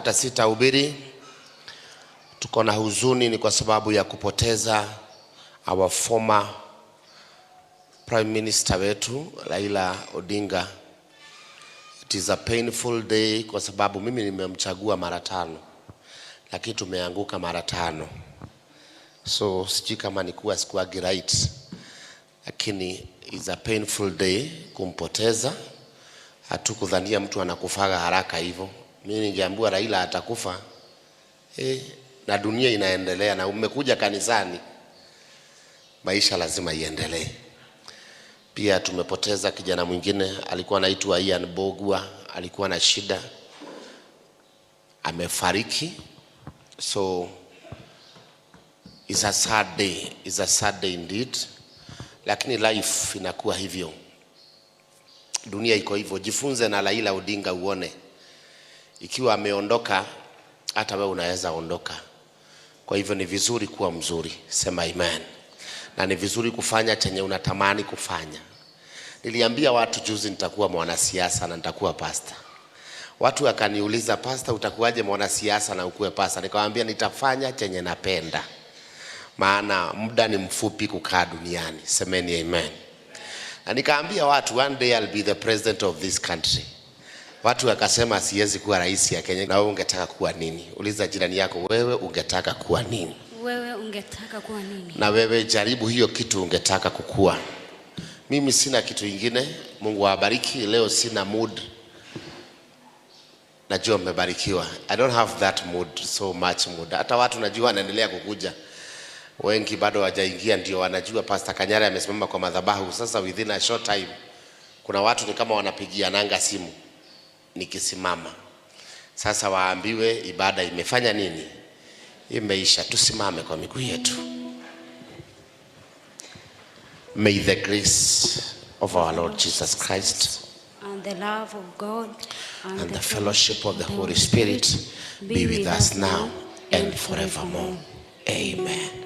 hata sitahubiri. Tuko na huzuni ni kwa sababu ya kupoteza our former Prime Minister wetu Raila Odinga. It is a painful day kwa sababu mimi nimemchagua mara 5 lakini tumeanguka mara 5. So sijui kama nikuwa sikuagi right, lakini it's a painful day kumpoteza. Hatukudhania mtu anakufaga haraka hivyo. Mimi ningeambiwa Raila atakufa na dunia inaendelea na umekuja kanisani, maisha lazima iendelee. Pia tumepoteza kijana mwingine alikuwa anaitwa Ian Bogwa, alikuwa na shida, amefariki. So it's a sad day indeed. Lakini life inakuwa hivyo, dunia iko hivyo. Jifunze na Raila Odinga uone, ikiwa ameondoka hata wewe unaweza ondoka. Kwa hivyo ni vizuri kuwa mzuri, sema amen. Na ni vizuri kufanya chenye unatamani kufanya. Niliambia watu juzi nitakuwa mwanasiasa na nitakuwa pastor. Watu wakaniuliza, pastor utakuwaje mwanasiasa na ukuwe pastor? Nikamwambia nitafanya chenye napenda, maana muda ni mfupi kukaa duniani, semeni amen. Na nikaambia watu, one day I'll be the president of this country. Watu wakasema siwezi kuwa rais ya Kenya. Na wewe ungetaka kuwa nini? Uliza jirani yako, wewe ungetaka kuwa nini? Wewe ungetaka kuwa nini? Na wewe jaribu hiyo kitu ungetaka kukua. Mimi sina kitu ingine. Mungu awabariki. Leo sina mood. Najua mmebarikiwa. I don't have that mood, so much mood. Hata watu najua wanaendelea kukuja, wengi bado hawajaingia, ndio wanajua Pastor Kanyari amesimama kwa madhabahu. Sasa within a short time kuna watu ni kama wanapigia nanga simu nikisimama. Sasa waambiwe ibada imefanya nini? Imeisha. Tusimame kwa miguu yetu. May the grace of our Lord Jesus Christ and the love of God and the fellowship of the Holy Spirit be with us now and forevermore. Amen.